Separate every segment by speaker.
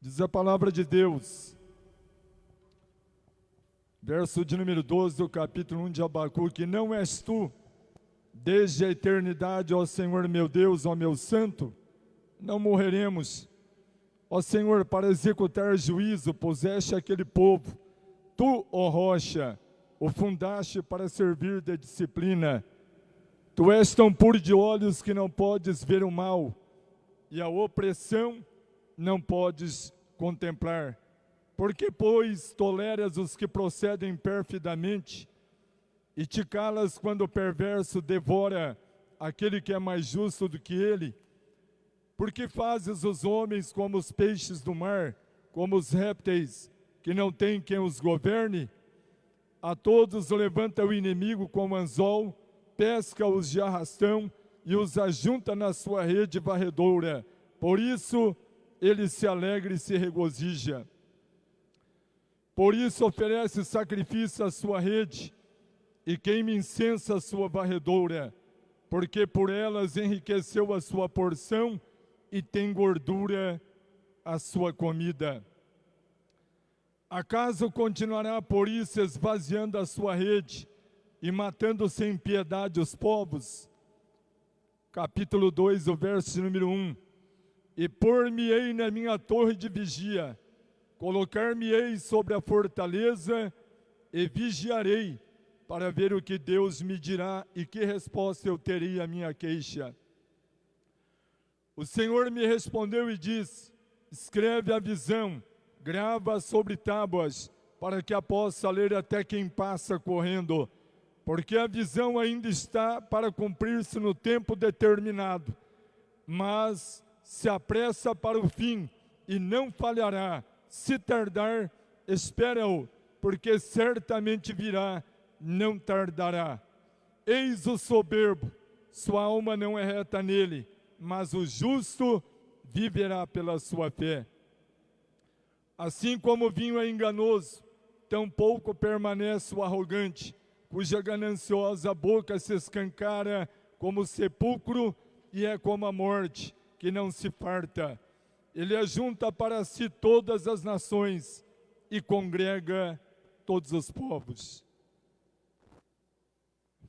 Speaker 1: Diz a palavra de Deus, verso de número 12 do capítulo 1 de Abacuque: não és tu, desde a eternidade, ó Senhor meu Deus, ó meu santo, não morreremos. Ó Senhor, para executar juízo, puseste aquele povo. Tu, ó rocha, o fundaste para servir de disciplina. Tu és tão puro de olhos que não podes ver o mal, e a opressão não podes contemplar. Porque, pois, toleras os que procedem perfidamente, e te calas quando o perverso devora aquele que é mais justo do que ele? Porque fazes os homens como os peixes do mar, como os répteis, que não tem quem os governe? A todos levanta o inimigo como anzol, pesca-os de arrastão e os ajunta na sua rede varredora. Por isso ele se alegra e se regozija. Por isso oferece sacrifício à sua rede e queima incenso à sua varredora, porque por elas enriqueceu a sua porção e tem gordura a sua comida. Acaso continuará por isso esvaziando a sua rede e matando sem piedade os povos? Capítulo 2, o verso número 1. E pôr-me-ei na minha torre de vigia, colocar-me-ei sobre a fortaleza e vigiarei, para ver o que Deus me dirá e que resposta eu terei à minha queixa. O Senhor me respondeu e disse: escreve a visão, grava sobre tábuas, para que a possa ler até quem passa correndo, porque a visão ainda está para cumprir-se no tempo determinado, mas se apressa para o fim e não falhará. Se tardar, espera-o, porque certamente virá, não tardará. Eis o soberbo, sua alma não é reta nele, mas o justo viverá pela sua fé. Assim como o vinho é enganoso, tão pouco permanece o arrogante, cuja gananciosa boca se escancara como o sepulcro e é como a morte, que não se farta. Ele ajunta para si todas as nações e congrega todos os povos.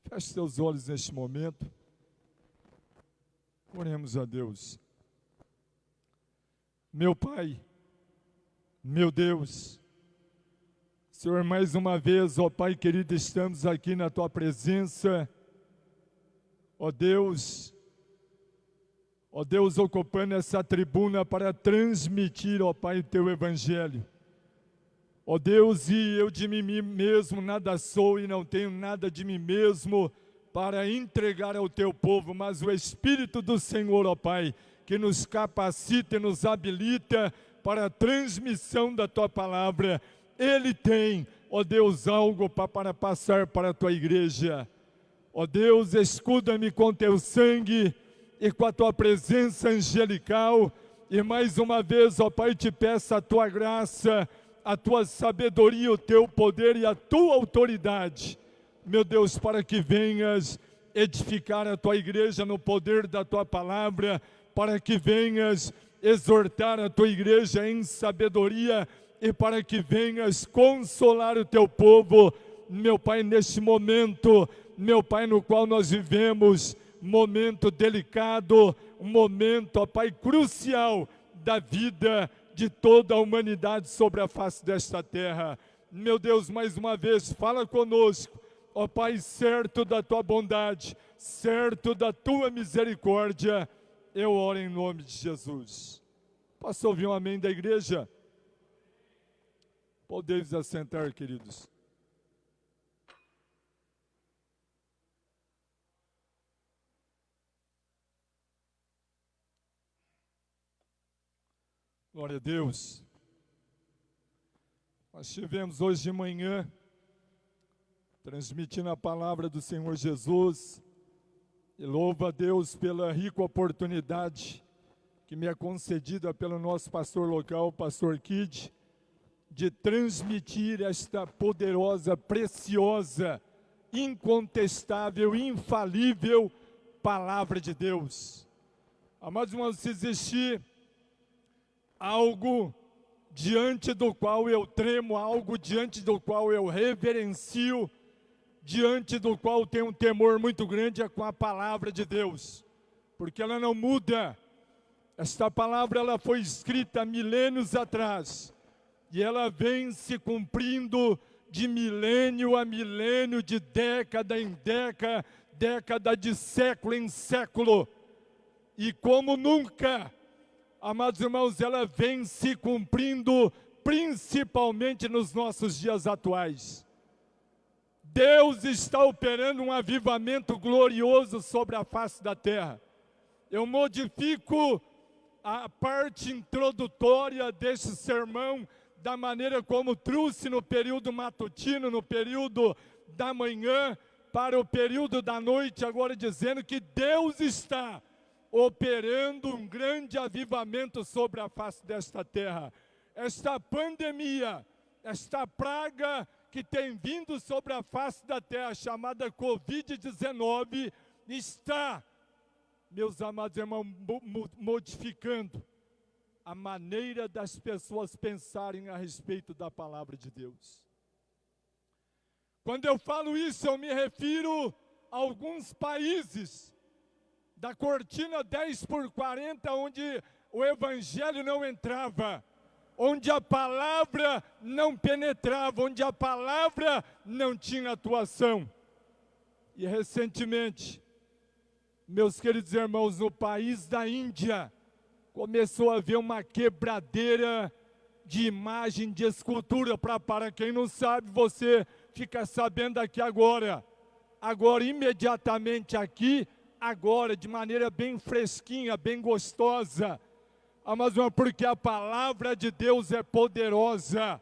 Speaker 1: Feche seus olhos neste momento. Oremos a Deus. Meu Pai, meu Deus, Senhor, mais uma vez, ó Pai querido, estamos aqui na Tua presença, ó Deus, ocupando essa tribuna para transmitir, ó Pai, o Teu Evangelho. Ó Deus, e eu de mim mesmo nada sou e não tenho nada de mim mesmo para entregar ao Teu povo, mas o Espírito do Senhor, ó Pai, que nos capacita e nos habilita para a transmissão da Tua palavra. Ele tem, ó Deus, algo para passar para a Tua igreja. Ó Deus, escuda-me com Teu sangue e com a Tua presença angelical. E mais uma vez, ó Pai, te peço a Tua graça, a Tua sabedoria, o Teu poder e a Tua autoridade, meu Deus, para que venhas edificar a Tua igreja no poder da Tua palavra, para que venhas exortar a Tua igreja em sabedoria e para que venhas consolar o Teu povo, meu Pai, neste momento, meu Pai, no qual nós vivemos, momento delicado, um momento, ó Pai, crucial da vida de toda a humanidade sobre a face desta terra. Meu Deus, mais uma vez, fala conosco, ó Pai, certo da Tua bondade, certo da Tua misericórdia, eu oro em nome de Jesus. Posso ouvir um amém da igreja? Podeis assentar, queridos. Glória a Deus. Nós tivemos hoje de manhã transmitindo a palavra do Senhor Jesus, e louvo a Deus pela rica oportunidade que me é concedida pelo nosso pastor local, pastor Kid, de transmitir esta poderosa, preciosa, incontestável, infalível palavra de Deus. Amados irmãos, se existir algo diante do qual eu tremo, algo diante do qual eu reverencio, diante do qual tenho um temor muito grande, é com a palavra de Deus, porque ela não muda. Esta palavra ela foi escrita milênios atrás, e ela vem se cumprindo de milênio a milênio, de década em década, década de século em século. E como nunca, amados irmãos, ela vem se cumprindo principalmente nos nossos dias atuais. Deus está operando um avivamento glorioso sobre a face da terra. Eu modifico a parte introdutória deste sermão da maneira como trouxe no período matutino, no período da manhã, para o período da noite, agora dizendo que Deus está operando um grande avivamento sobre a face desta terra. Esta pandemia, esta praga que tem vindo sobre a face da terra, chamada Covid-19, está, meus amados irmãos, modificando a maneira das pessoas pensarem a respeito da palavra de Deus. Quando eu falo isso, eu me refiro a alguns países da cortina 10x40, onde o evangelho não entrava, onde a palavra não penetrava, onde a palavra não tinha atuação. E recentemente, meus queridos irmãos, no país da Índia, começou a haver uma quebradeira de imagem, de escultura. Para quem não sabe, você fica sabendo aqui agora. Agora, imediatamente aqui, agora, de maneira bem fresquinha, bem gostosa. Mas porque a palavra de Deus é poderosa.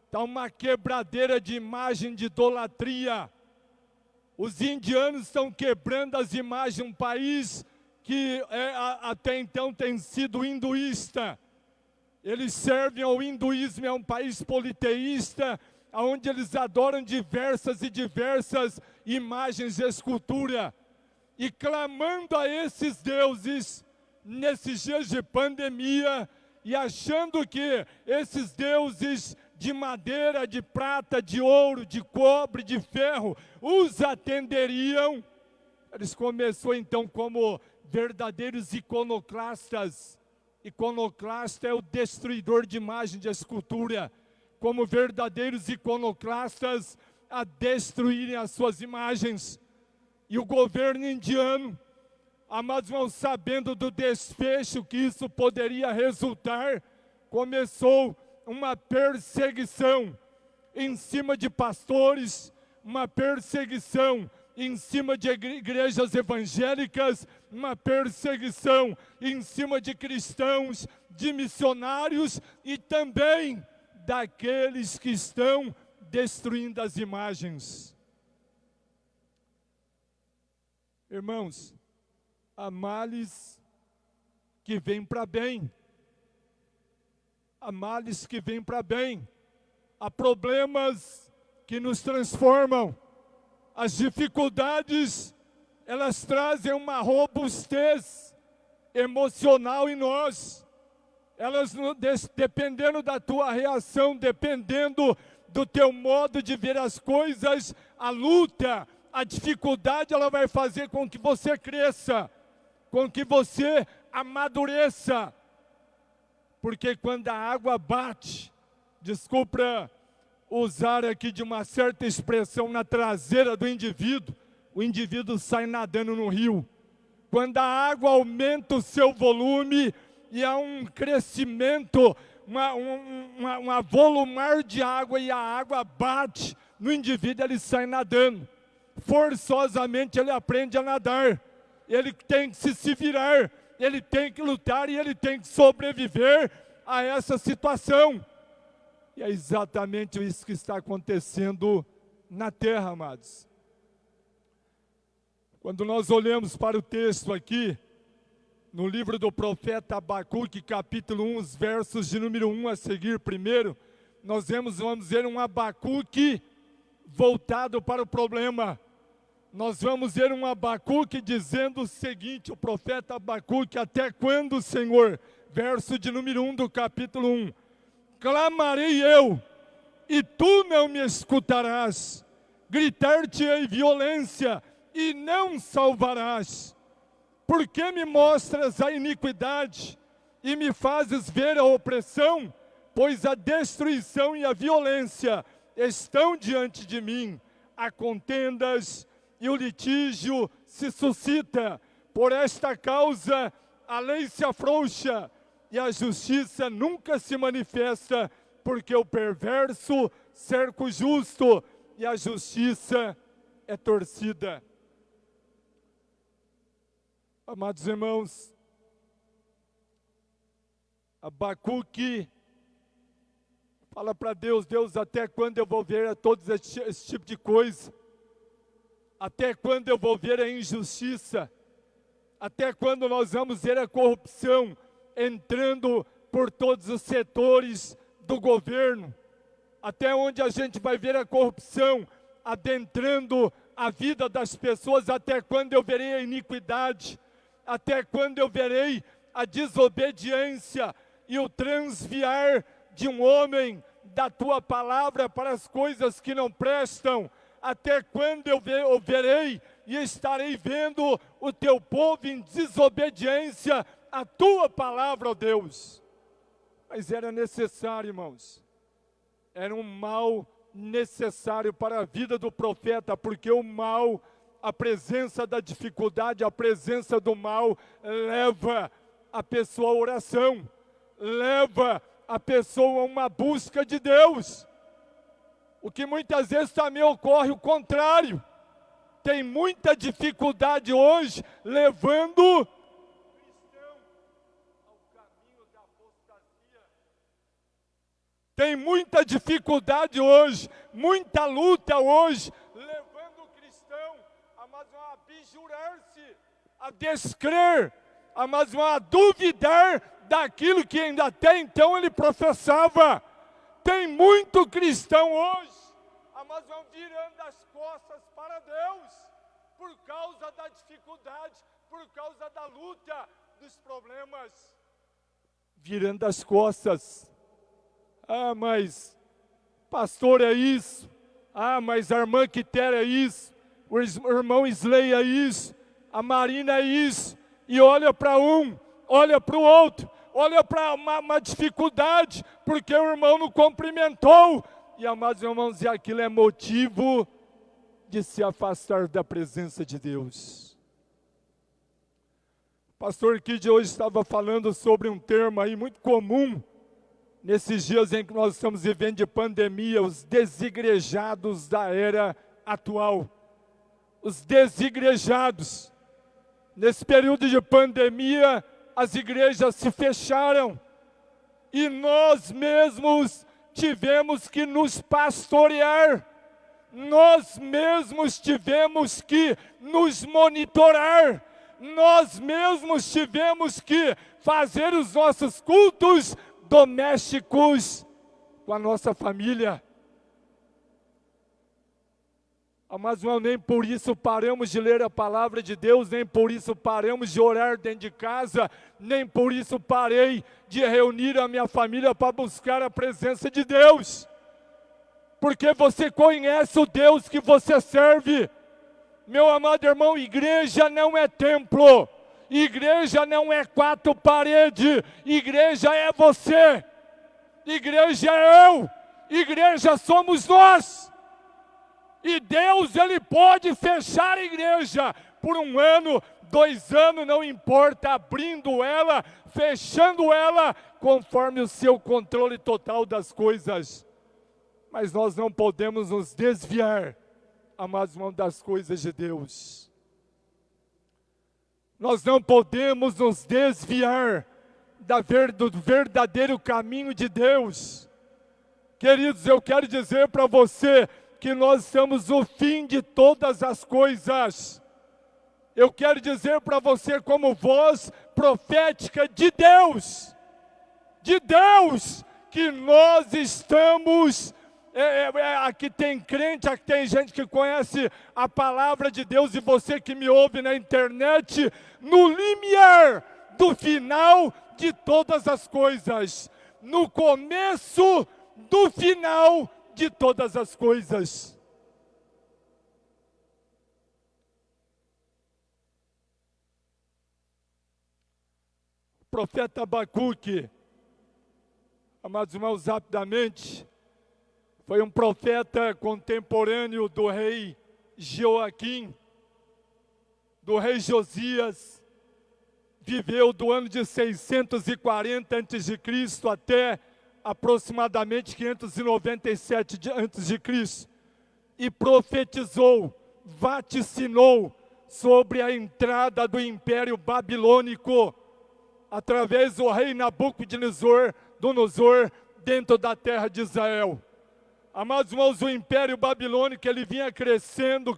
Speaker 1: Está uma quebradeira de imagem, de idolatria. Os indianos estão quebrando as imagens, um país que até então tem sido hinduísta. Eles servem ao hinduísmo, é um país politeísta, onde eles adoram diversas imagens de escultura. E clamando a esses deuses, nesses dias de pandemia, e achando que esses deuses de madeira, de prata, de ouro, de cobre, de ferro, os atenderiam. Eles começaram então como verdadeiros iconoclastas. Iconoclasta é o destruidor de imagem de escultura. Como verdadeiros iconoclastas a destruírem as suas imagens. E o governo indiano, amados irmãos, sabendo do desfecho que isso poderia resultar, começou uma perseguição em cima de pastores, uma perseguição em cima de igrejas evangélicas, uma perseguição em cima de cristãos, de missionários e também daqueles que estão destruindo as imagens. Irmãos, há males que vêm para bem. Há males que vêm para bem. Há problemas que nos transformam. As dificuldades, elas trazem uma robustez emocional em nós. Elas, dependendo da tua reação, dependendo do teu modo de ver as coisas, a luta, a dificuldade, ela vai fazer com que você cresça, com que você amadureça. Porque quando a água bate, desculpa usar aqui de uma certa expressão, na traseira do indivíduo, o indivíduo sai nadando no rio. Quando a água aumenta o seu volume e há um crescimento, uma volumar de água e a água bate no indivíduo, ele sai nadando. Forçosamente ele aprende a nadar. Ele tem que se virar, ele tem que lutar e ele tem que sobreviver a essa situação. E é exatamente isso que está acontecendo na terra, amados. Quando nós olhamos para o texto aqui, no livro do profeta Abacuque, capítulo 1, os versos de número 1 a seguir primeiro, nós vamos ver um Abacuque voltado para o problema. Nós vamos ver um Abacuque dizendo o seguinte, o profeta Abacuque: até quando, Senhor? Verso de número 1 do capítulo 1. clamarei eu, e tu não me escutarás. Gritar-te-ei violência, e não salvarás. Por que me mostras a iniquidade, e me fazes ver a opressão? Pois a destruição e a violência estão diante de mim. Há contendas e o litígio se suscita. Por esta causa a lei se afrouxa e a justiça nunca se manifesta, porque o perverso cerca o justo e a justiça é torcida. Amados irmãos, Abacuque fala para Deus: Deus, até quando eu vou ver todos esse tipo de coisa? Até quando eu vou ver a injustiça? Até quando nós vamos ver a corrupção entrando por todos os setores do governo? Até onde a gente vai ver a corrupção adentrando a vida das pessoas? Até quando eu verei a iniquidade? Até quando eu verei a desobediência e o transviar de um homem da tua palavra para as coisas que não prestam? Até quando eu verei e estarei vendo o teu povo em desobediência à tua palavra, ó Deus? Mas era necessário, irmãos. Era um mal necessário para a vida do profeta, porque o mal, a presença da dificuldade, a presença do mal, leva a pessoa à oração, leva a pessoa a uma busca de Deus. O que muitas vezes também ocorre o contrário. Tem muita dificuldade hoje, levando o cristão ao caminho da apostasia. Tem muita dificuldade hoje, muita luta hoje, levando o cristão a abjurar-se, a descrer, a duvidar daquilo que ainda até então ele professava. Tem muito cristão hoje, mas vão virando as costas para Deus, por causa da dificuldade, por causa da luta, dos problemas. Virando as costas. Ah, mas pastor é isso. Ah, mas a irmã Quitéria é isso. O irmão Isley é isso. A Marina é isso. E olha para um, olha para o outro, olha para uma dificuldade, porque o irmão não cumprimentou. E, amados irmãos, e aquilo é motivo de se afastar da presença de Deus. O pastor Kid hoje estava falando sobre um termo aí muito comum, nesses dias em que nós estamos vivendo de pandemia, os desigrejados da era atual. Os desigrejados. Nesse período de pandemia, as igrejas se fecharam e nós mesmos tivemos que nos pastorear, nós mesmos tivemos que nos monitorar, nós mesmos tivemos que fazer os nossos cultos domésticos com a nossa família. Mas nem por isso paramos de ler a palavra de Deus, nem por isso paramos de orar dentro de casa, nem por isso parei de reunir a minha família para buscar a presença de Deus. Porque você conhece o Deus que você serve. Meu amado irmão, igreja não é templo, igreja não é quatro paredes, igreja é você, igreja é eu, igreja somos nós. E Deus, Ele pode fechar a igreja por 1 ano, 2 anos, não importa, abrindo ela, fechando ela, conforme o seu controle total das coisas. Mas nós não podemos nos desviar, amados irmãos, das coisas de Deus. Nós não podemos nos desviar do verdadeiro caminho de Deus. Queridos, eu quero dizer para você que nós estamos no fim de todas as coisas. Eu quero dizer para você, como voz profética de Deus, que nós estamos, aqui tem crente, aqui tem gente que conhece a palavra de Deus, e você que me ouve na internet, no limiar do final de todas as coisas. no começo do final de todas as coisas. O profeta Abacuque, amados irmãos, rapidamente, foi um profeta contemporâneo do rei Joaquim, do rei Josias, viveu do ano de 640 a.C. até aproximadamente 597 a.C. e profetizou, vaticinou sobre a entrada do Império Babilônico através do rei Nabucodonosor dentro da terra de Israel. Amados irmãos, o Império Babilônico ele vinha crescendo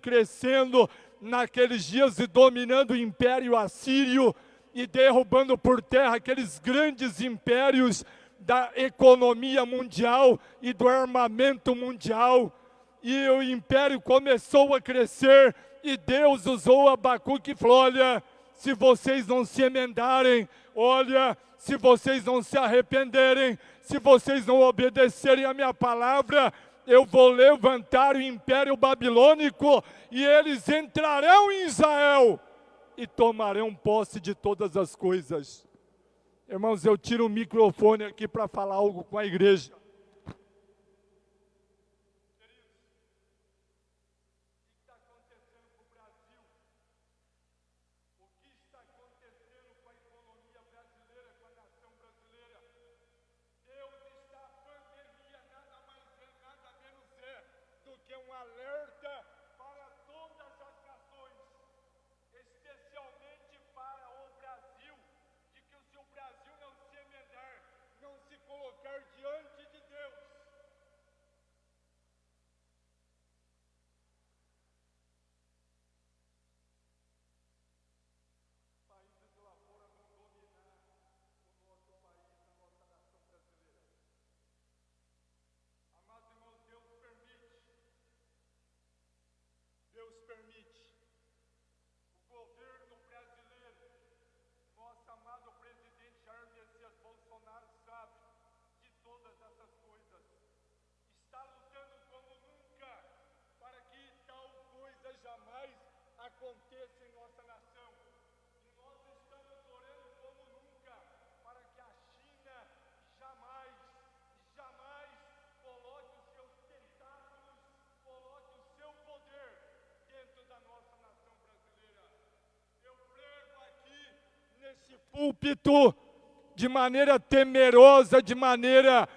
Speaker 1: naqueles dias e dominando o Império Assírio e derrubando por terra aqueles grandes impérios da economia mundial e do armamento mundial. E o império começou a crescer e Deus usou Abacuque e falou: olha, se vocês não se emendarem, olha, se vocês não se arrependerem, se vocês não obedecerem a minha palavra, eu vou levantar o Império Babilônico e eles entrarão em Israel e tomarão posse de todas as coisas. Irmãos, eu tiro o microfone aqui para falar algo com a igreja. Deus permite. O governo brasileiro, nosso amado presidente Jair Messias Bolsonaro sabe de todas essas coisas. Está lutando como nunca para que tal coisa jamais aconteça em nossa nação. E nós estamos orando como nunca para que a China jamais coloque os seus tentáculos, coloque o seu poder dentro da nossa nação brasileira. Eu prego aqui nesse púlpito de maneira temerosa, de maneira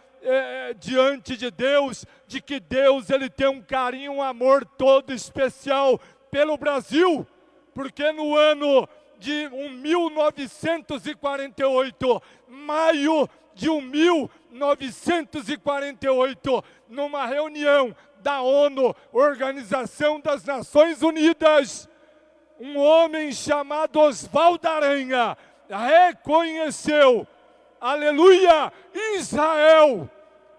Speaker 1: diante de Deus, de que Deus ele tem um carinho, um amor todo especial pelo Brasil, porque no ano de 1948, maio de 1948, numa reunião da ONU, Organização das Nações Unidas, um homem chamado Oswaldo Aranha reconheceu, aleluia, Israel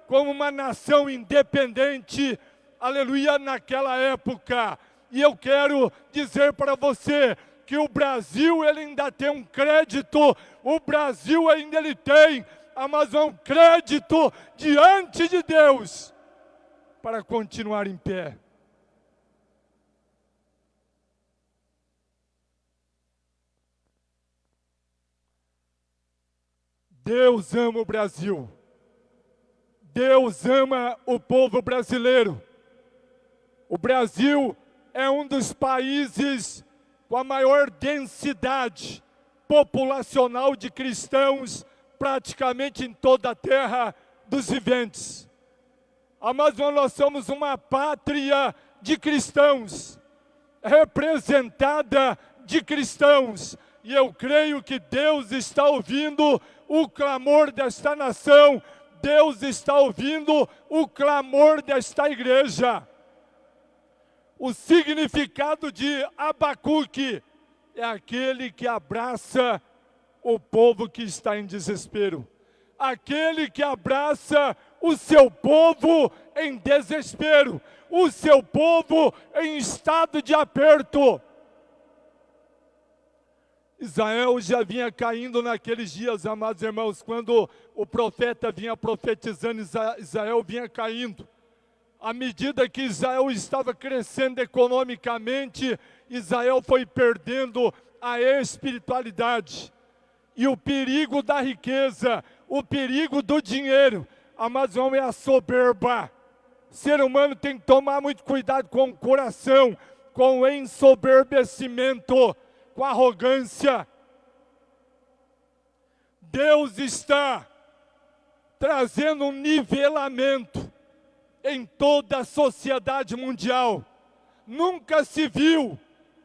Speaker 1: como uma nação independente, aleluia, naquela época. E eu quero dizer para você que o Brasil ele ainda tem um crédito, o Brasil ainda ele tem, mas um crédito diante de Deus para continuar em pé. Deus ama o Brasil. Deus ama o povo brasileiro. O Brasil é um dos países com a maior densidade populacional de cristãos praticamente em toda a terra dos viventes. Amados, nós somos uma pátria de cristãos, representada de cristãos. E eu creio que Deus está ouvindo o clamor desta nação, Deus está ouvindo o clamor desta igreja. O significado de Abacuque é aquele que abraça o povo que está em desespero. Aquele que abraça o seu povo em desespero. O seu povo em estado de aperto. Israel já vinha caindo naqueles dias, amados irmãos, quando o profeta vinha profetizando, Israel vinha caindo. À medida que Israel estava crescendo economicamente, Israel foi perdendo a espiritualidade. E o perigo da riqueza, o perigo do dinheiro, amados irmãos, é a soberba. O ser humano tem que tomar muito cuidado com o coração, com o ensoberbecimento, com a arrogância. Deus está trazendo um nivelamento em toda a sociedade mundial. Nunca se viu,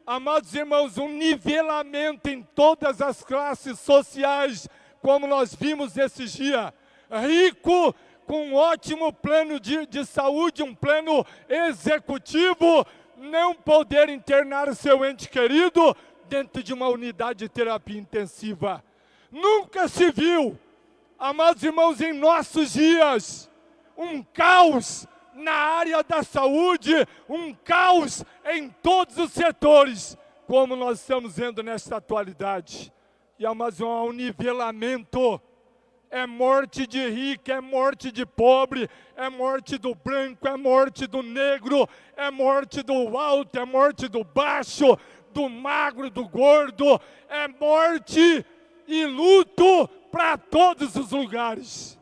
Speaker 1: amados irmãos, um nivelamento em todas as classes sociais, como nós vimos esses dias. Rico com um ótimo plano de saúde, um plano executivo, não poder internar o seu ente querido dentro de uma unidade de terapia intensiva. Nunca se viu, amados irmãos, em nossos dias, um caos na área da saúde, um caos em todos os setores, como nós estamos vendo nesta atualidade. E, amados irmãos, há um nivelamento. É morte de rico, é morte de pobre, é morte do branco, é morte do negro, é morte do alto, é morte do baixo, do magro, do gordo, é morte e luto para todos os lugares.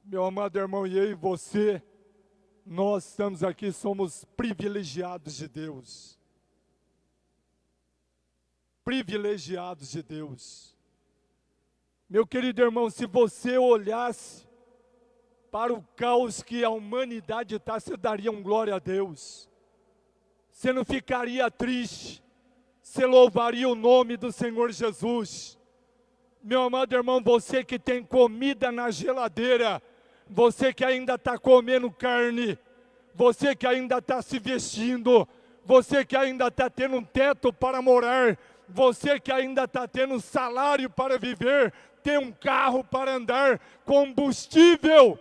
Speaker 1: Meu amado irmão, e eu e você, nós estamos aqui, somos privilegiados de Deus. Privilegiados de Deus. Meu querido irmão, se você olhasse para o caos que a humanidade está, você daria um glória a Deus. Você não ficaria triste, você louvaria o nome do Senhor Jesus. Meu amado irmão, você que tem comida na geladeira, você que ainda está comendo carne, você que ainda está se vestindo, você que ainda está tendo um teto para morar, você que ainda está tendo um salário para viver, tem um carro para andar, combustível,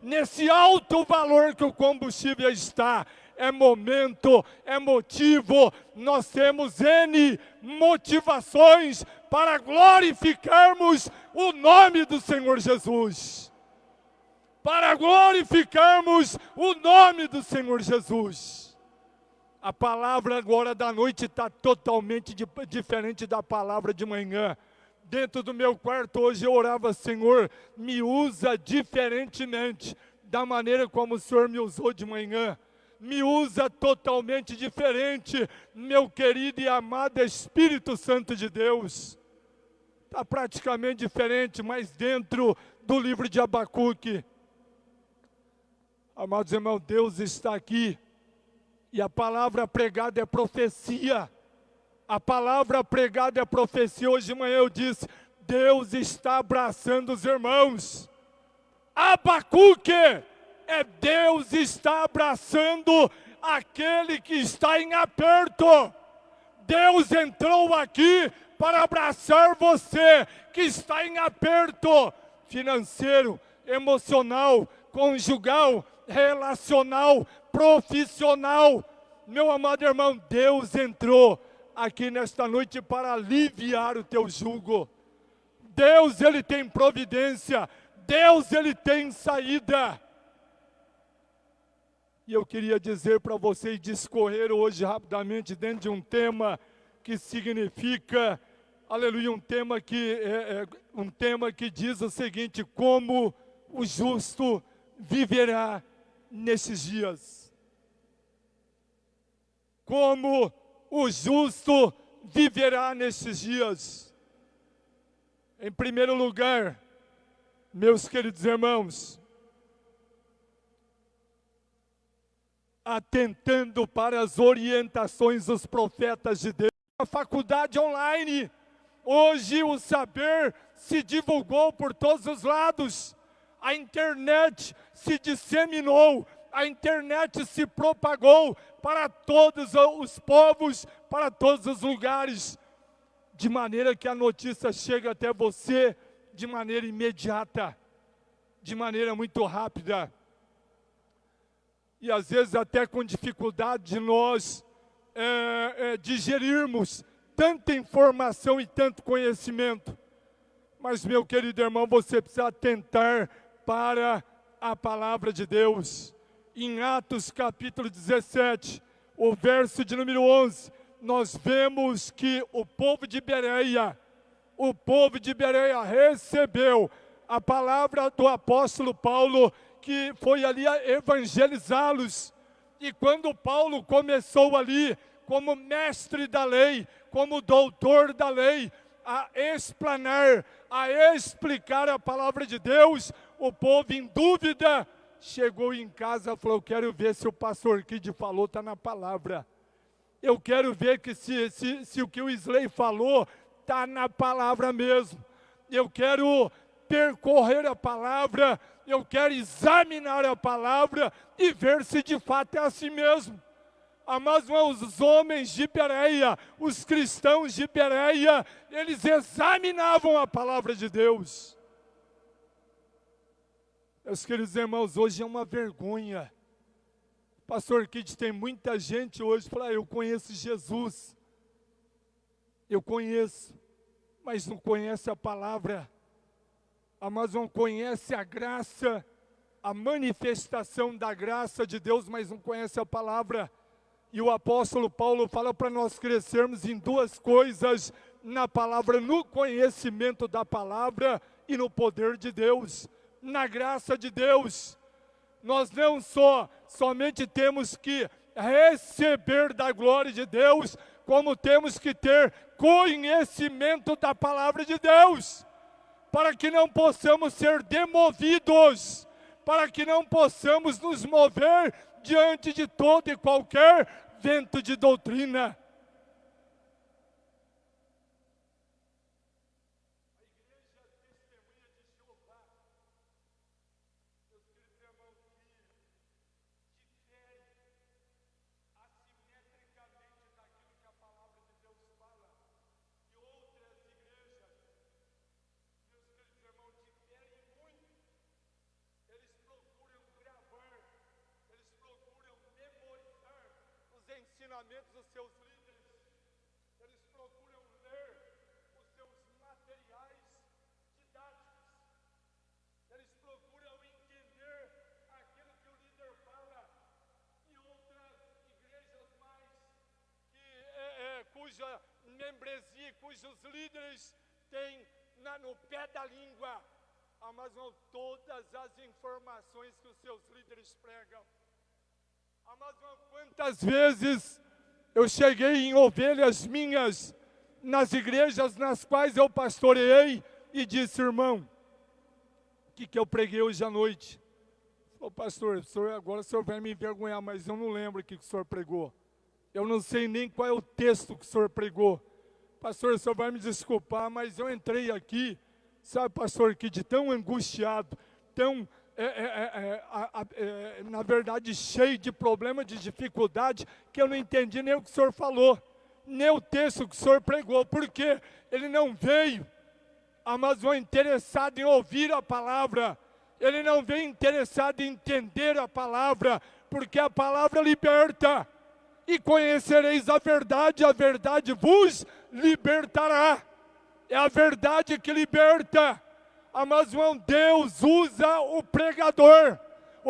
Speaker 1: nesse alto valor que o combustível está, é momento, é motivo, nós temos N motivações para glorificarmos o nome do Senhor Jesus. Para glorificarmos o nome do Senhor Jesus. A palavra agora da noite está totalmente diferente da palavra de manhã. Dentro do meu quarto hoje eu orava, Senhor, me usa diferentemente da maneira como o Senhor me usou de manhã. Me usa totalmente diferente, meu querido e amado Espírito Santo de Deus. Está praticamente diferente, mas dentro do livro de Abacuque. Amados irmãos, Deus está aqui. E a palavra pregada é profecia. A palavra pregada é profecia. Hoje de manhã eu disse, Deus está abraçando os irmãos. Abacuque é Deus está abraçando aquele que está em aperto. Deus entrou aqui para abraçar você que está em aperto financeiro, emocional, conjugal, relacional, profissional. Meu amado irmão, Deus entrou aqui nesta noite para aliviar o teu jugo. Deus, Ele tem providência. Deus, Ele tem saída. E eu queria dizer para vocês, discorrer hoje rapidamente dentro de um tema que significa, aleluia, um tema que diz o seguinte: como o justo viverá nesses dias. Como o justo viverá nesses dias. Em primeiro lugar, meus queridos irmãos, atentando para as orientações dos profetas de Deus. A faculdade online, hoje o saber se divulgou por todos os lados, a internet se disseminou, a internet se propagou para todos os povos, para todos os lugares, de maneira que a notícia chega até você de maneira imediata, de maneira muito rápida. E às vezes até com dificuldade de nós digerirmos tanta informação e tanto conhecimento. Mas, meu querido irmão, você precisa atentar para a palavra de Deus. Em Atos capítulo 17, o verso de número 11, nós vemos que o povo de Bereia recebeu a palavra do apóstolo Paulo, que foi ali a evangelizá-los. E quando Paulo começou ali, como mestre da lei, como doutor da lei, a explanar, a explicar a palavra de Deus, o povo em dúvida, chegou em casa e falou: eu quero ver se o pastor Kid falou está na palavra. Eu quero ver que se o que o Isley falou está na palavra mesmo. Eu quero percorrer a palavra, eu quero examinar a palavra e ver se de fato é assim mesmo. Amados irmãos, os homens de Bereia, os cristãos de Bereia, eles examinavam a palavra de Deus. Meus queridos irmãos, hoje é uma vergonha. Pastor Kid, tem muita gente hoje que fala: eu conheço Jesus. Eu conheço, mas não conhece a palavra. Mas não conhece a graça, a manifestação da graça de Deus, mas não conhece a palavra. E o apóstolo Paulo fala para nós crescermos em duas coisas na palavra: no conhecimento da palavra e no poder de Deus, na graça de Deus. Nós não somente temos que receber da glória de Deus, como temos que ter conhecimento da palavra de Deus, para que não possamos ser demovidos, para que não possamos nos mover diante de todo e qualquer vento de doutrina. Ensinamentos dos seus líderes, eles procuram ler os seus materiais didáticos, eles procuram entender aquilo que o líder fala. E outras igrejas mais cuja membresia, cujos líderes têm no pé da língua, mas não todas as informações que os seus líderes pregam. Mas quantas vezes eu cheguei em ovelhas minhas nas igrejas nas quais eu pastoreei e disse: irmão, o que eu preguei hoje à noite? Falou: pastor, agora o senhor vai me envergonhar, mas eu não lembro o que o senhor pregou. Eu não sei nem qual é o texto que o senhor pregou. Pastor, o senhor vai me desculpar, mas eu entrei aqui, sabe, pastor, que de tão angustiado, tão na verdade cheio de problema, de dificuldade, que eu não entendi nem o que o senhor falou, nem o texto que o senhor pregou, porque ele não veio, mas veio interessado em ouvir a palavra, ele não veio interessado em entender a palavra, porque a palavra liberta, e conhecereis a verdade vos libertará. É a verdade que liberta. Mas Deus usa o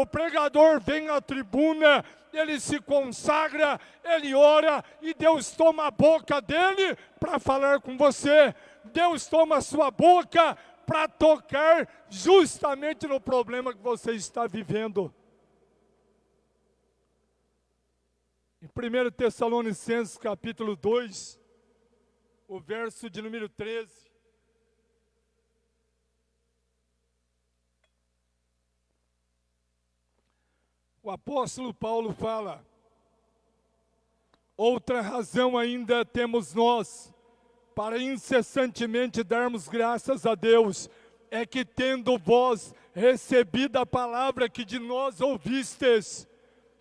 Speaker 1: pregador vem à tribuna, ele se consagra, ele ora, e Deus toma a boca dele para falar com você, Deus toma a sua boca para tocar justamente no problema que você está vivendo. Em 1 Tessalonicenses capítulo 2, o verso de número 13, o apóstolo Paulo fala: outra razão ainda temos nós, para incessantemente darmos graças a Deus, é que tendo vós recebido a palavra que de nós ouvistes,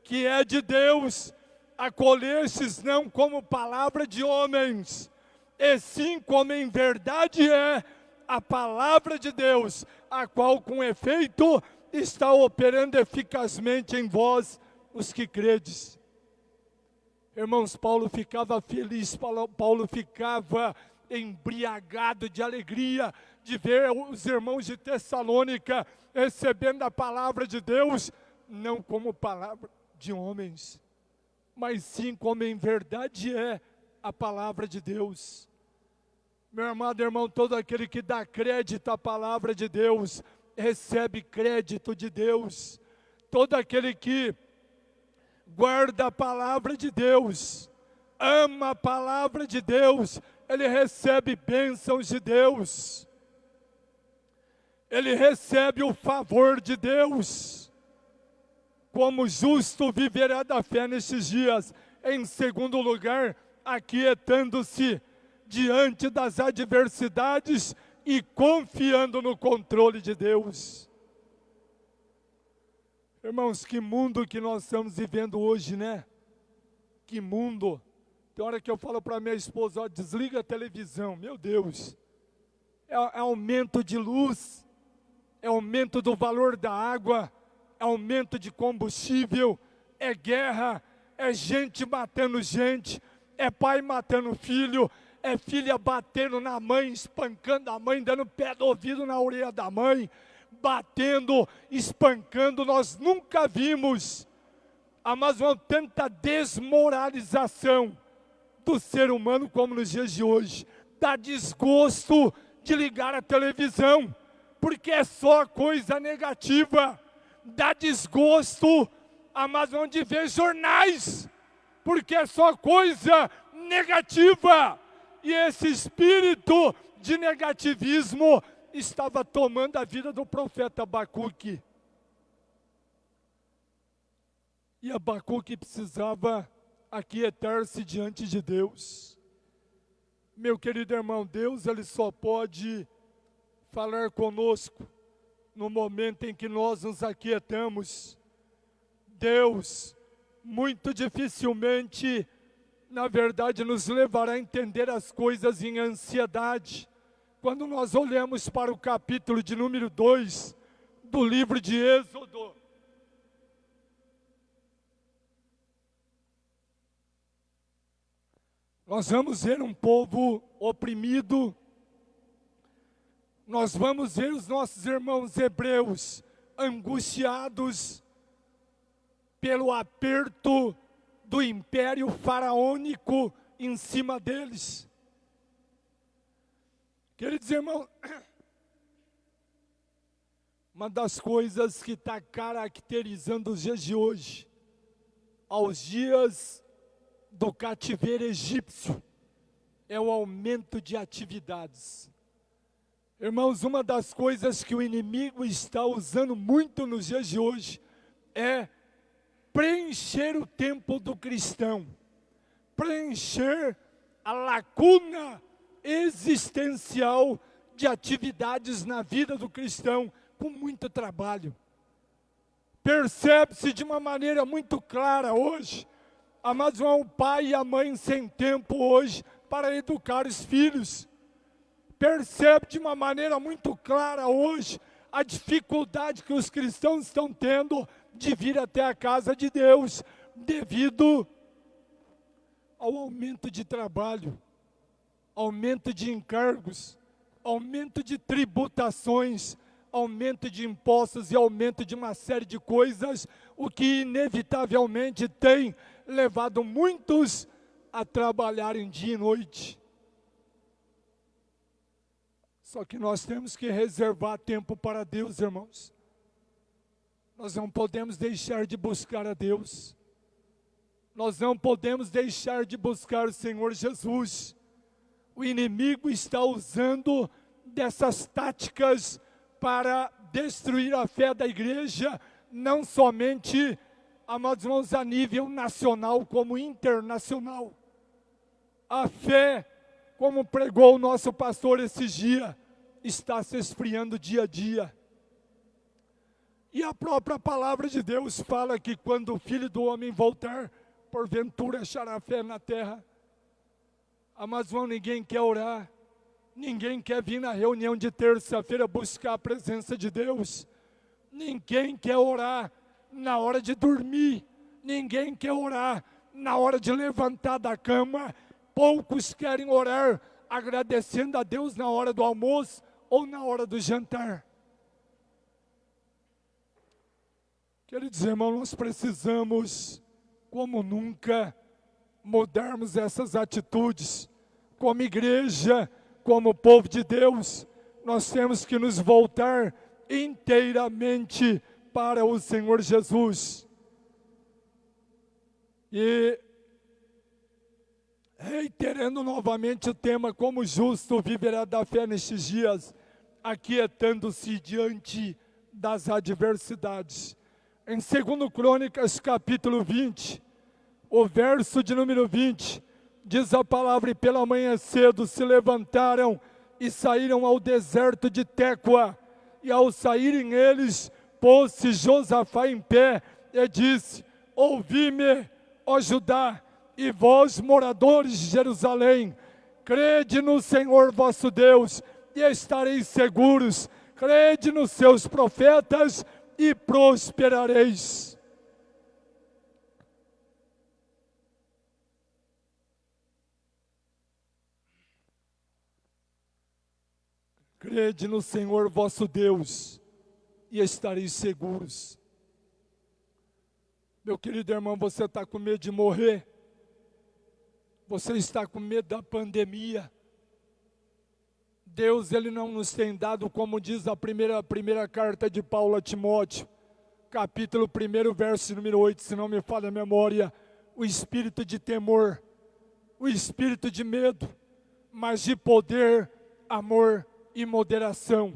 Speaker 1: que é de Deus, acolhestes não como palavra de homens, e sim como em verdade é a palavra de Deus, a qual com efeito está operando eficazmente em vós, os que credes. Irmãos, Paulo ficava feliz, Paulo ficava embriagado de alegria de ver os irmãos de Tessalônica recebendo a palavra de Deus, não como palavra de homens, mas sim como em verdade é a palavra de Deus. Meu amado irmão, todo aquele que dá crédito à palavra de Deus, recebe crédito de Deus. Todo aquele que guarda a palavra de Deus, ama a palavra de Deus, ele recebe bênçãos de Deus. Ele recebe o favor de Deus. Como justo viverá da fé nestes dias. Em segundo lugar, aquietando-se diante das adversidades e confiando no controle de Deus. Irmãos, que mundo que nós estamos vivendo hoje, né? Que mundo. Tem hora que eu falo para minha esposa, ó, desliga a televisão, meu Deus. É aumento de luz, é aumento do valor da água, é aumento de combustível, é guerra, é gente matando gente, é pai matando filho, é filha batendo na mãe, espancando a mãe, dando pé do ouvido na orelha da mãe, batendo, espancando. Nós nunca vimos, mas uma tanta desmoralização do ser humano como nos dias de hoje. Dá desgosto de ligar a televisão, porque é só coisa negativa. Dá desgosto, mas de ver jornais, porque é só coisa negativa. E esse espírito de negativismo estava tomando a vida do profeta Abacuque. E Abacuque precisava aquietar-se diante de Deus. Meu querido irmão, Deus ele só pode falar conosco no momento em que nós nos aquietamos. Deus muito dificilmente, na verdade, nos levará a entender as coisas em ansiedade. Quando nós olhamos para o capítulo de número 2 do livro de Êxodo, nós vamos ver um povo oprimido, nós vamos ver os nossos irmãos hebreus angustiados pelo aperto do império faraônico em cima deles. Queridos irmãos, uma das coisas que está caracterizando os dias de hoje, aos dias do cativeiro egípcio, é o aumento de atividades. Irmãos, uma das coisas que o inimigo está usando muito nos dias de hoje é preencher o tempo do cristão, preencher a lacuna existencial de atividades na vida do cristão com muito trabalho. Percebe-se de uma maneira muito clara hoje, amados, o pai e a mãe sem tempo hoje para educar os filhos. Percebe de uma maneira muito clara hoje a dificuldade que os cristãos estão tendo de vir até a casa de Deus, devido ao aumento de trabalho, aumento de encargos, aumento de tributações, aumento de impostos e aumento de uma série de coisas, o que inevitavelmente tem levado muitos a trabalharem dia e noite. Só que nós temos que reservar tempo para Deus, irmãos. Nós não podemos deixar de buscar a Deus. Nós não podemos deixar de buscar o Senhor Jesus. O inimigo está usando dessas táticas para destruir a fé da igreja, não somente, amados irmãos, a nível nacional, como internacional. A fé, como pregou o nosso pastor esses dias, está se esfriando dia a dia. E a própria palavra de Deus fala que quando o Filho do Homem voltar, porventura achará fé na terra. Mas ninguém quer orar, ninguém quer vir na reunião de terça-feira buscar a presença de Deus, ninguém quer orar na hora de dormir, ninguém quer orar na hora de levantar da cama. Poucos querem orar agradecendo a Deus na hora do almoço ou na hora do jantar. Queridos irmãos, nós precisamos, como nunca, mudarmos essas atitudes. Como igreja, como povo de Deus, nós temos que nos voltar inteiramente para o Senhor Jesus. E reiterando novamente o tema, como o justo viverá da fé nestes dias, aquietando-se diante das adversidades. Em 2 Crônicas, capítulo 20, o verso de número 20, diz a palavra: e pela manhã cedo se levantaram e saíram ao deserto de Tecoa. E ao saírem eles, pôs-se Josafá em pé e disse: ouvi-me, ó Judá, e vós, moradores de Jerusalém, crede no Senhor vosso Deus, e estareis seguros, crede nos seus profetas, e prosperareis. Crede no Senhor vosso Deus, e estareis seguros. Meu querido irmão, você está com medo de morrer? Você está com medo da pandemia? Deus, Ele não nos tem dado, como diz a primeira carta de Paulo a Timóteo, capítulo 1, verso número 8, se não me falha a memória, o espírito de temor, o espírito de medo, mas de poder, amor e moderação,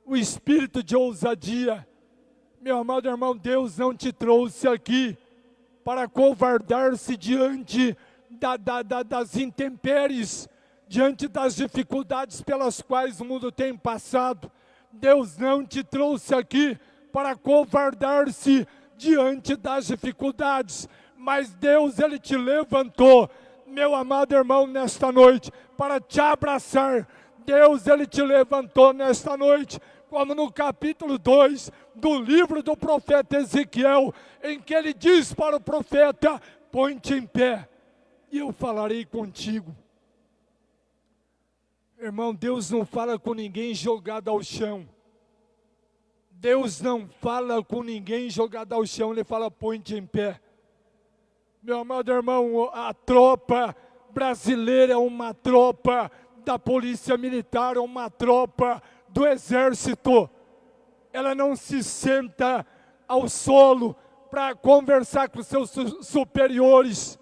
Speaker 1: o espírito de ousadia. Meu amado irmão, Deus não te trouxe aqui para covardar-se diante das intempéries, diante das dificuldades pelas quais o mundo tem passado. Deus não te trouxe aqui para covardar-se diante das dificuldades, mas Deus, Ele te levantou, meu amado irmão, nesta noite, para te abraçar. Deus, Ele te levantou nesta noite, como no capítulo 2 do livro do profeta Ezequiel, em que ele diz para o profeta: põe-te em pé, e eu falarei contigo. Irmão, Deus não fala com ninguém jogado ao chão. Deus não fala com ninguém jogado ao chão, Ele fala: põe-te em pé. Meu amado irmão, a tropa brasileira é uma tropa da polícia militar, é uma tropa do exército. Ela não se senta ao solo para conversar com seus superiores.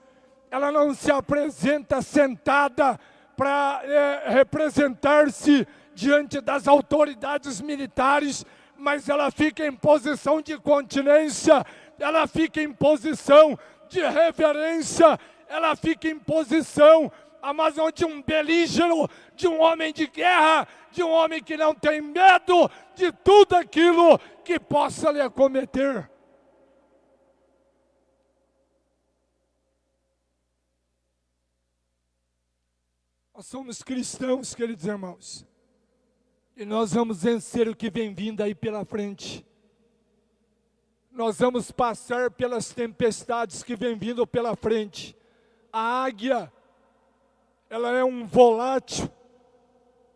Speaker 1: Ela não se apresenta sentada para representar-se diante das autoridades militares, mas ela fica em posição de continência, ela fica em posição de reverência, ela fica em posição, mas de um belígero, de um homem de guerra, de um homem que não tem medo de tudo aquilo que possa lhe acometer. Nós somos cristãos, queridos irmãos, e nós vamos vencer o que vem vindo aí pela frente. Nós vamos passar pelas tempestades que vem vindo pela frente. A águia, ela é um volátil,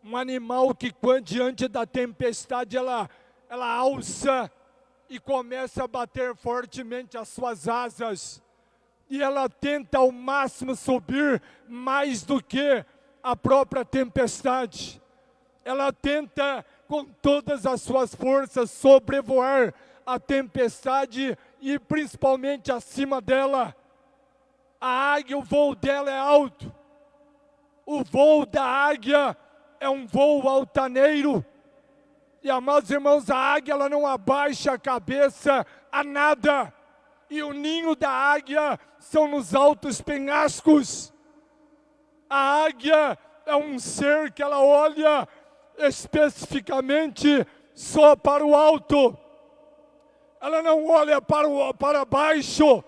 Speaker 1: um animal que diante da tempestade ela alça e começa a bater fortemente as suas asas. E ela tenta ao máximo subir mais do que a própria tempestade. Ela tenta com todas as suas forças sobrevoar a tempestade e principalmente acima dela. A águia, o voo dela é alto. O voo da águia é um voo altaneiro. E, amados irmãos, a águia ela não abaixa a cabeça a nada. E o ninho da águia são nos altos penhascos. A águia é um ser que ela olha especificamente só para o alto. Ela não olha para baixo.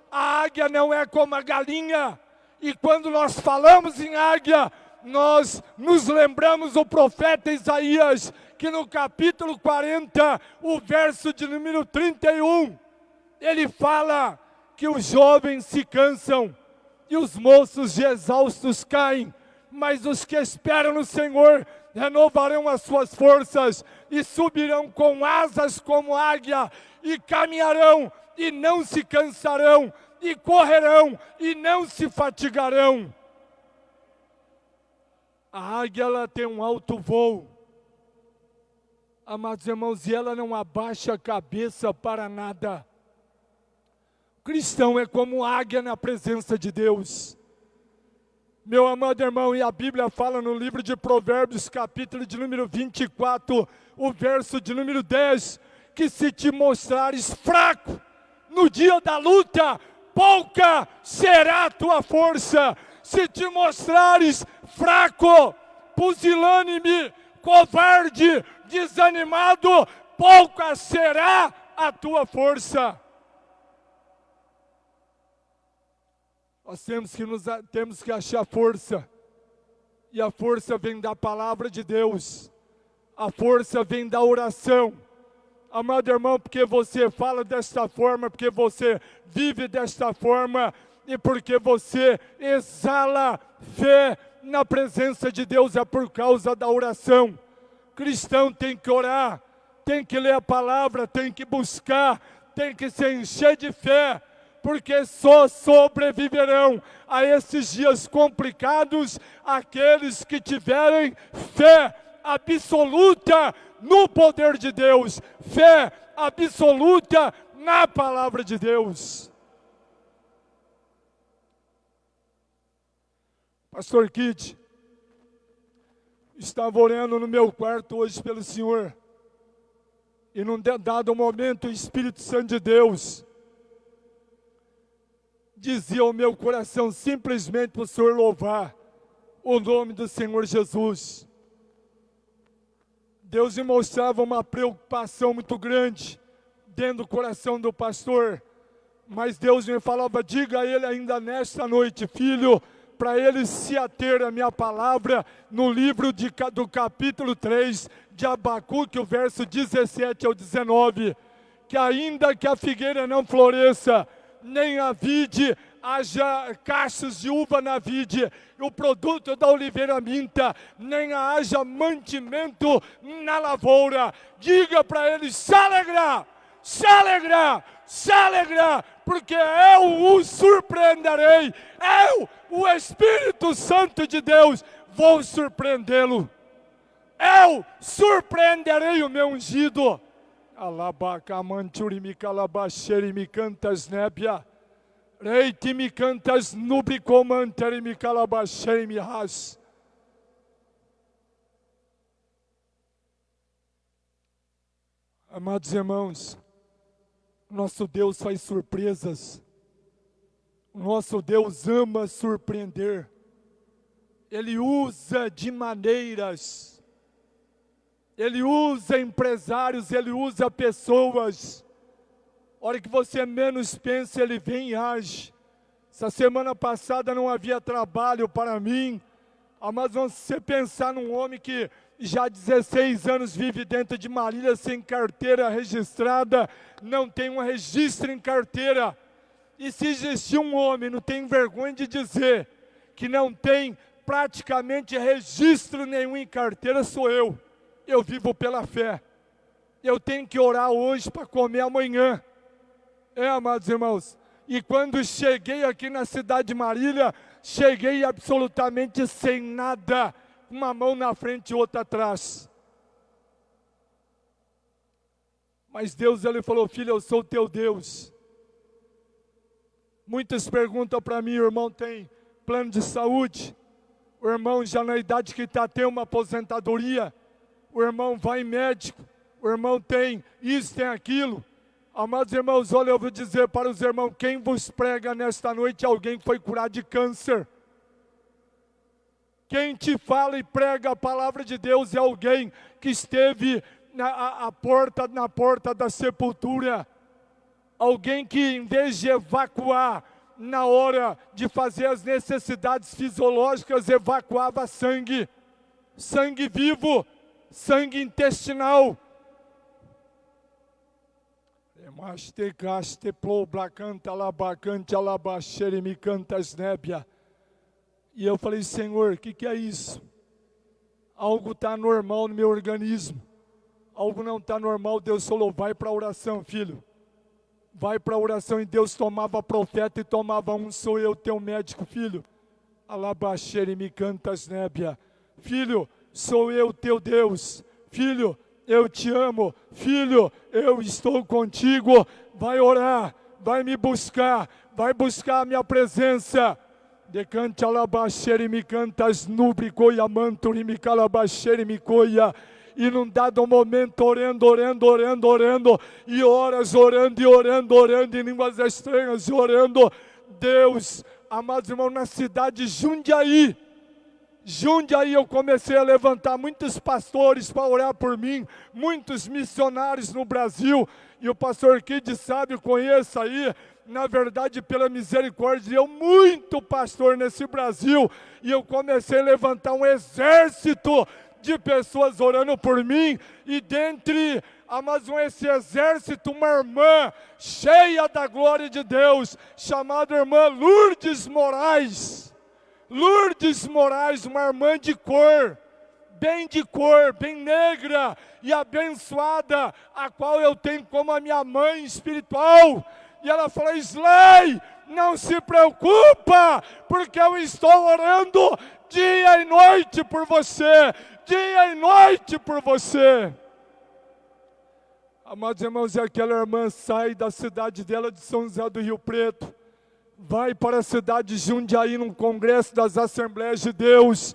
Speaker 1: A águia não é como a galinha. E quando nós falamos em águia, nós nos lembramos do profeta Isaías, que no capítulo 40, o verso de número 31, ele fala que os jovens se cansam e os moços exaustos caem, mas os que esperam no Senhor renovarão as suas forças e subirão com asas como águia e caminharão e não se cansarão e correrão e não se fatigarão. A águia, ela tem um alto voo, amados irmãos, e ela não abaixa a cabeça para nada. O cristão é como águia na presença de Deus. Meu amado irmão, e a Bíblia fala no livro de Provérbios, capítulo de número 24, o verso de número 10, que se te mostrares fraco no dia da luta, pouca será a tua força. Se te mostrares fraco, pusilânime, covarde, desanimado, pouca será a tua força. Nós temos que achar força, e a força vem da palavra de Deus, a força vem da oração. Amado irmão, porque você fala desta forma, porque você vive desta forma, e porque você exala fé na presença de Deus, é por causa da oração. Cristão tem que orar, tem que ler a palavra, tem que buscar, tem que se encher de fé, porque só sobreviverão a esses dias complicados aqueles que tiverem fé absoluta no poder de Deus, fé absoluta na palavra de Deus. Pastor Kid, estava orando no meu quarto hoje pelo Senhor, e num dado momento o Espírito Santo de Deus dizia ao meu coração simplesmente para o Senhor louvar o nome do Senhor Jesus. Deus me mostrava uma preocupação muito grande dentro do coração do pastor, mas Deus me falava, diga a ele ainda nesta noite, filho, para ele se ater à minha palavra no livro do capítulo 3 de Abacuque, o verso 17 ao 19, que ainda que a figueira não floresça, nem a vide, haja cachos de uva na vide, e o produto da oliveira minta, nem haja mantimento na lavoura, diga para ele, se alegrar, se alegrar, se alegrar, porque eu o surpreenderei, eu, o Espírito Santo de Deus, vou surpreendê-lo, eu surpreenderei o meu ungido. Alabacamanturimi calabaxerimi cantas nébia, reitimi cantas nubricomanterimi calabaxerimi ras. Amados irmãos, nosso Deus faz surpresas, nosso Deus ama surpreender, Ele usa de maneiras, Ele usa empresários, Ele usa pessoas. A hora que você menos pensa, Ele vem e age. Essa semana passada não havia trabalho para mim. Mas se você pensar num homem que já há 16 anos vive dentro de Marília sem carteira registrada, não tem um registro em carteira. E se existir um homem, não tem vergonha de dizer, que não tem praticamente registro nenhum em carteira, sou eu. Eu vivo pela fé. Eu tenho que orar hoje para comer amanhã. Amados irmãos. E quando cheguei aqui na cidade de Marília, cheguei absolutamente sem nada. Uma mão na frente e outra atrás. Mas Deus, Ele falou, filho, eu sou teu Deus. Muitas perguntam para mim, o irmão tem plano de saúde? O irmão já na idade que está tem uma aposentadoria? O irmão vai em médico, o irmão tem isso, tem aquilo. Amados irmãos, olha, eu vou dizer para os irmãos, quem vos prega nesta noite é alguém que foi curado de câncer. Quem te fala e prega a palavra de Deus é alguém que esteve na porta da sepultura. Alguém que em vez de evacuar, na hora de fazer as necessidades fisiológicas, evacuava sangue. Sangue vivo. Sangue intestinal. Emaste caste plou blacanta alabacante alabaxere me cantas nébia. E eu falei, Senhor, o que é isso? Algo está normal no meu organismo. Algo não está normal. Deus falou, vai para a oração, filho. Vai para a oração. E Deus tomava profeta e tomava um, sou eu teu médico, filho. Alabaxere me cantas nébia. Filho, sou eu teu Deus. Filho, eu te amo. Filho, eu estou contigo. Vai orar, vai me buscar, vai buscar a minha presença. Decante alabaxere me cantas nubre coia manturi me calabaxere me coia. E num dado momento orando, e horas orando em línguas estranhas, orando, Deus, amados irmãos, na cidade de Jundiaí, eu comecei a levantar muitos pastores para orar por mim, muitos missionários no Brasil, e o pastor Kid sabe, conheça aí, na verdade, pela misericórdia, eu muito pastor nesse Brasil, e eu comecei a levantar um exército de pessoas orando por mim, e dentre, amados, esse exército, uma irmã cheia da glória de Deus, chamada irmã Lourdes Moraes, uma irmã de cor, bem negra e abençoada, a qual eu tenho como a minha mãe espiritual. E ela falou, Isley, não se preocupa, porque eu estou orando dia e noite por você. Amados irmãos, e aquela irmã sai da cidade dela de São José do Rio Preto, vai para a cidade de Jundiaí, num congresso das Assembleias de Deus,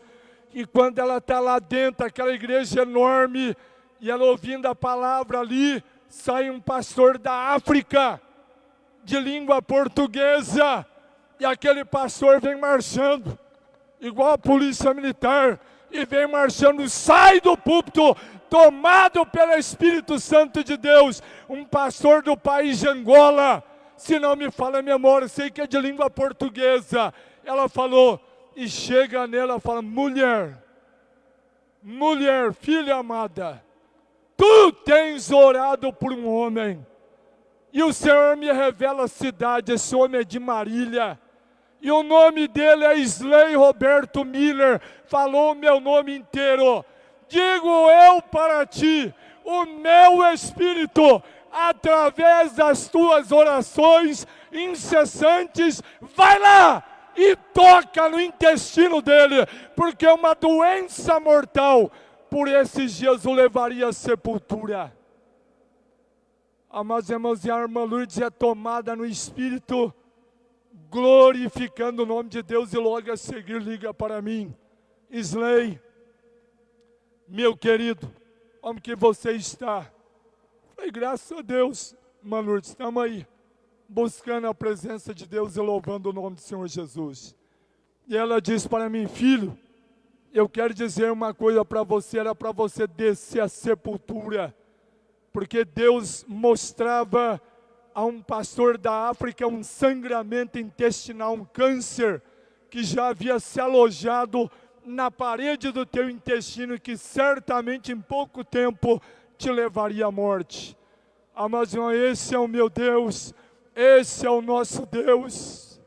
Speaker 1: e quando ela está lá dentro, aquela igreja enorme, e ela ouvindo a palavra ali, sai um pastor da África, de língua portuguesa, e aquele pastor vem marchando, igual a polícia militar, e vem marchando, sai do púlpito, tomado pelo Espírito Santo de Deus, um pastor do país de Angola, se não me falha a memória, sei que é de língua portuguesa. Ela falou, e chega nela, fala, mulher, filha amada, tu tens orado por um homem, e o Senhor me revela a cidade, esse homem é de Marília, e o nome dele é Isley Roberto Miller, falou o meu nome inteiro. Digo eu para ti, o meu Espírito, através das tuas orações incessantes, vai lá e toca no intestino dele, porque uma doença mortal, por esses dias o levaria à sepultura. Amados irmãos, e a irmã Lourdes é tomada no Espírito, glorificando o nome de Deus, e logo a seguir liga para mim, Isley, meu querido, como que você está? Falei, graças a Deus, irmã Lourdes, estamos aí, buscando a presença de Deus e louvando o nome do Senhor Jesus. E ela disse para mim, filho, eu quero dizer uma coisa para você, era para você descer a sepultura, porque Deus mostrava a um pastor da África um sangramento intestinal, um câncer que já havia se alojado na parede do teu intestino, que certamente em pouco tempo te levaria à morte. Mas esse é o meu Deus, esse é o nosso Deus.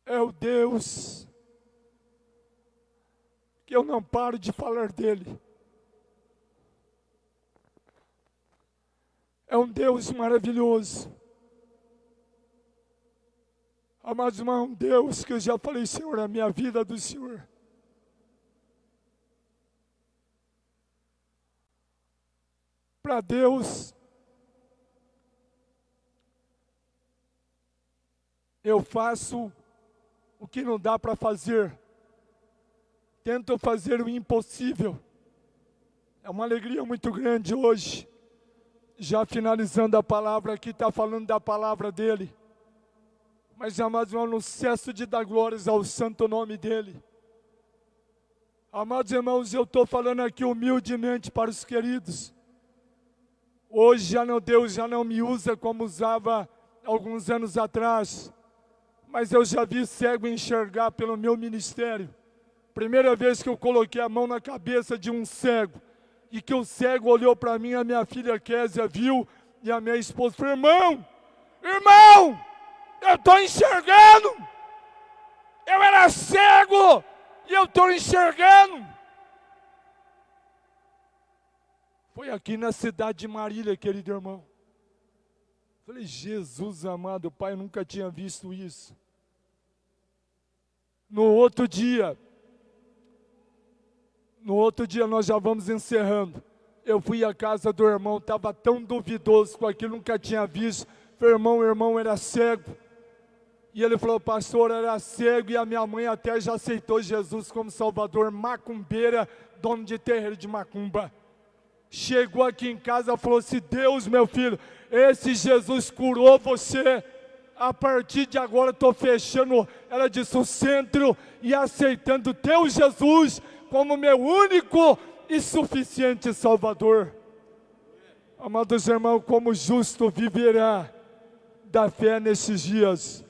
Speaker 1: É o Deus que eu não paro de falar dele. É um Deus maravilhoso. Amados irmãos, um Deus que eu já falei, Senhor, a minha vida é do Senhor. Para Deus, eu faço o que não dá para fazer. Tento fazer o impossível. É uma alegria muito grande hoje. Já finalizando a palavra aqui, está falando da palavra dele. Mas, amados irmãos, não cesso de dar glórias ao santo nome dele. Amados irmãos, eu estou falando aqui humildemente para os queridos. Hoje Deus já não me usa como usava alguns anos atrás. Mas eu já vi cego enxergar pelo meu ministério. Primeira vez que eu coloquei a mão na cabeça de um cego, e que o cego olhou para mim, a minha filha Késia viu, e a minha esposa falou: irmão, eu estou enxergando, eu era cego, e eu estou enxergando. Foi aqui na cidade de Marília, querido irmão. Falei: Jesus amado, Pai, eu nunca tinha visto isso. No outro dia nós já vamos encerrando. Eu fui à casa do irmão, estava tão duvidoso com aquilo, nunca tinha visto. Falei: o irmão era cego. E ele falou: pastor, era cego, e a minha mãe até já aceitou Jesus como Salvador, macumbeira, dono de terreiro de macumba. Chegou aqui em casa e falou assim: Deus, meu filho, esse Jesus curou você. A partir de agora estou fechando, ela disse, o centro e aceitando teu Jesus como meu único e suficiente Salvador. Amados irmãos, como justo viverá da fé nesses dias.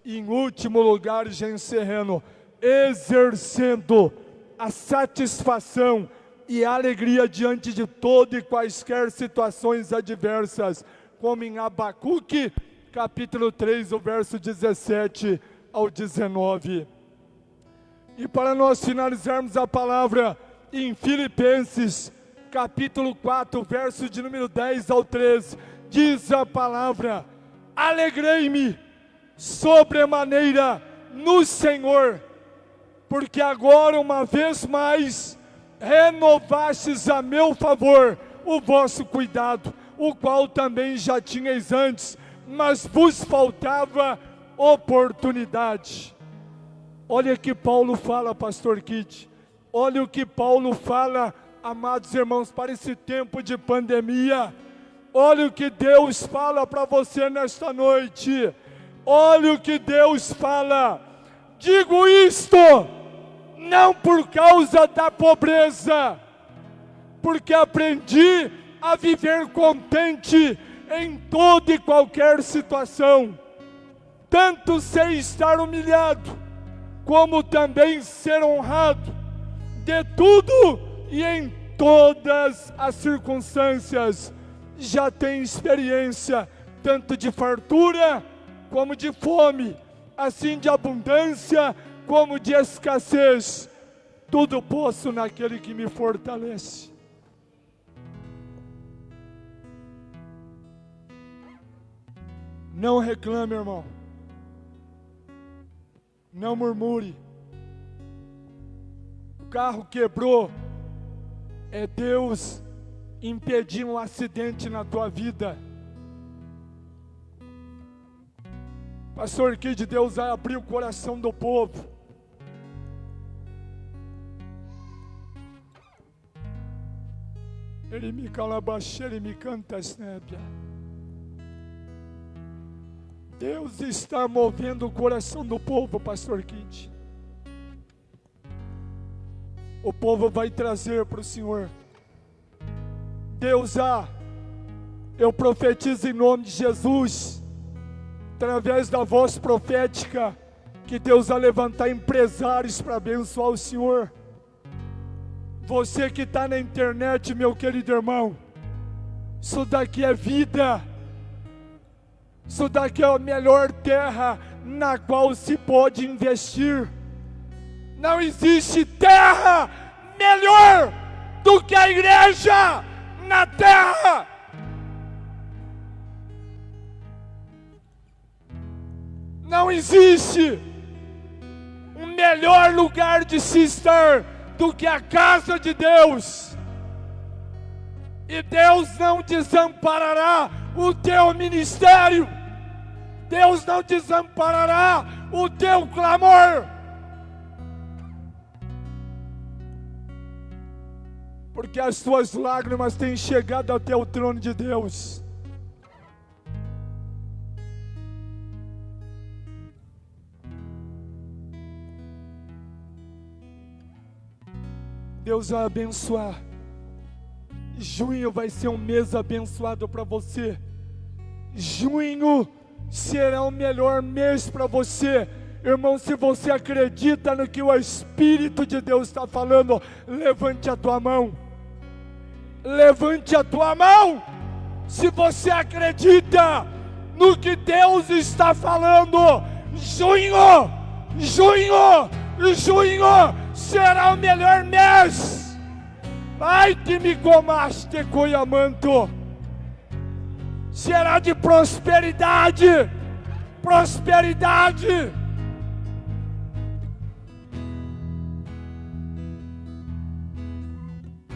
Speaker 1: E em último lugar, já encerrando, exercendo a satisfação e a alegria diante de todas e quaisquer situações adversas, como em Abacuque, capítulo 3, o verso 17 ao 19. E para nós finalizarmos a palavra, em Filipenses, capítulo 4, verso de número 10 ao 13, diz a palavra: alegrei-me sobremaneira no Senhor, porque agora uma vez mais renovastes a meu favor o vosso cuidado, o qual também já tinhais antes, mas vos faltava oportunidade. Olha o que Paulo fala, pastor Kid. Olha o que Paulo fala, amados irmãos, para esse tempo de pandemia. Olha o que Deus fala para você nesta noite. Olha o que Deus fala. Digo isto não por causa da pobreza, porque aprendi a viver contente em toda e qualquer situação. Tanto sei estar humilhado, como também ser honrado, de tudo e em todas as circunstâncias. Já tenho experiência, tanto de fartura, como de fome, assim de abundância, como de escassez. Tudo posso naquele que me fortalece. Não reclame, irmão. Não murmure. O carro quebrou. É Deus impedindo um acidente na tua vida. Pastor Kid, Deus vai abrir o coração do povo. Ele me calabaxa, ele me canta a snébia. Deus está movendo o coração do povo, pastor Kid. O povo vai trazer para o Senhor. Deus, eu profetizo em nome de Jesus, através da voz profética, que Deus vai levantar empresários para abençoar o Senhor. Você que está na internet, meu querido irmão, isso daqui é vida. Isso daqui é a melhor terra na qual se pode investir. Não existe terra melhor do que a igreja na terra. Não existe um melhor lugar de se estar do que a casa de Deus. E Deus não desamparará o teu ministério. Deus não desamparará o teu clamor. Porque as tuas lágrimas têm chegado até o trono de Deus. Deus vai abençoar. Junho vai ser um mês abençoado para você. Junho será o melhor mês para você. Irmão, se você acredita no que o Espírito de Deus está falando, levante a tua mão. Levante a tua mão. Se você acredita no que Deus está falando, junho será o melhor mês. Ai que me gomaste coiamanto. Será de prosperidade. Prosperidade.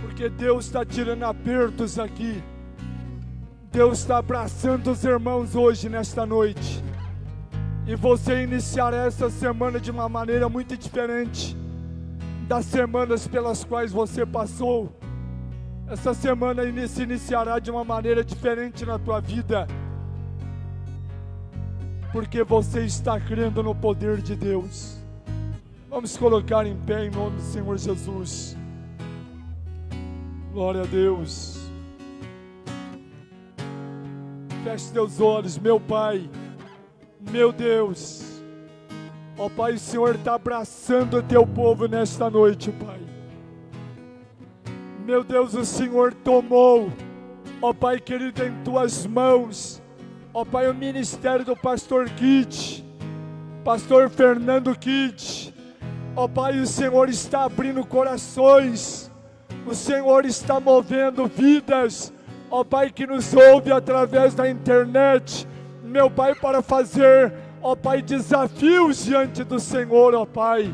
Speaker 1: Porque Deus está tirando apertos aqui. Deus está abraçando os irmãos hoje, nesta noite. E você iniciará essa semana de uma maneira muito diferente das semanas pelas quais você passou. Essa semana se iniciará de uma maneira diferente na tua vida. Porque você está crendo no poder de Deus. Vamos colocar em pé em nome do Senhor Jesus. Glória a Deus. Feche teus olhos, meu Pai, meu Deus. Ó Pai, o Senhor está abraçando o teu povo nesta noite, Pai. Meu Deus, o Senhor tomou, ó Pai querido, em tuas mãos, ó Pai, o ministério do pastor Kid, pastor Fernando Kid. Ó Pai, o Senhor está abrindo corações, o Senhor está movendo vidas, ó Pai, que nos ouve através da internet, meu Pai, para fazer, ó Pai, desafios diante do Senhor, ó Pai.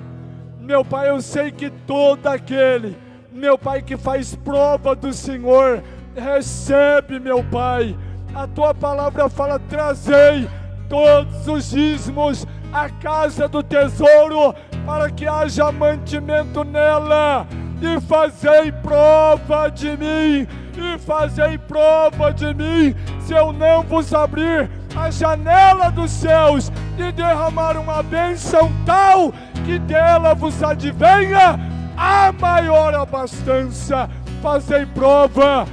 Speaker 1: Meu Pai, eu sei que todo aquele, meu Pai, que faz prova do Senhor, recebe, meu Pai. A tua palavra fala: trazei todos os dízimos à casa do tesouro, para que haja mantimento nela. E fazei prova de mim, se eu não vos abrir a janela dos céus e derramar uma bênção tal, que dela vos advenha a maior abastança. Fazei prova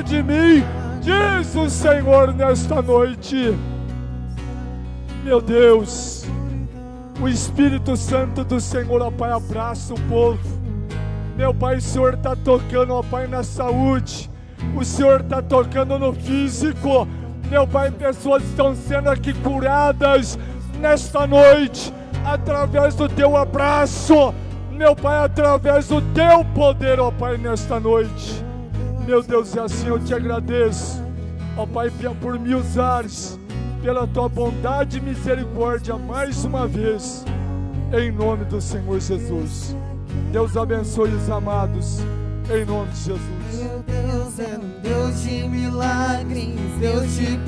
Speaker 1: de mim, diz o Senhor nesta noite. Meu Deus, o Espírito Santo do Senhor, ó Pai, abraça o povo. Meu Pai, o Senhor está tocando, ó Pai, na saúde, o Senhor está tocando no físico. Meu Pai, pessoas estão sendo aqui curadas nesta noite, através do teu abraço, meu Pai, através do teu poder, ó Pai, nesta noite. Meu Deus, e assim eu te agradeço, ó Pai, por me usares, pela tua bondade e misericórdia mais uma vez, em nome do Senhor Jesus. Deus abençoe os amados, em nome de Jesus.
Speaker 2: Meu Deus é um Deus de milagres, Deus de promessas.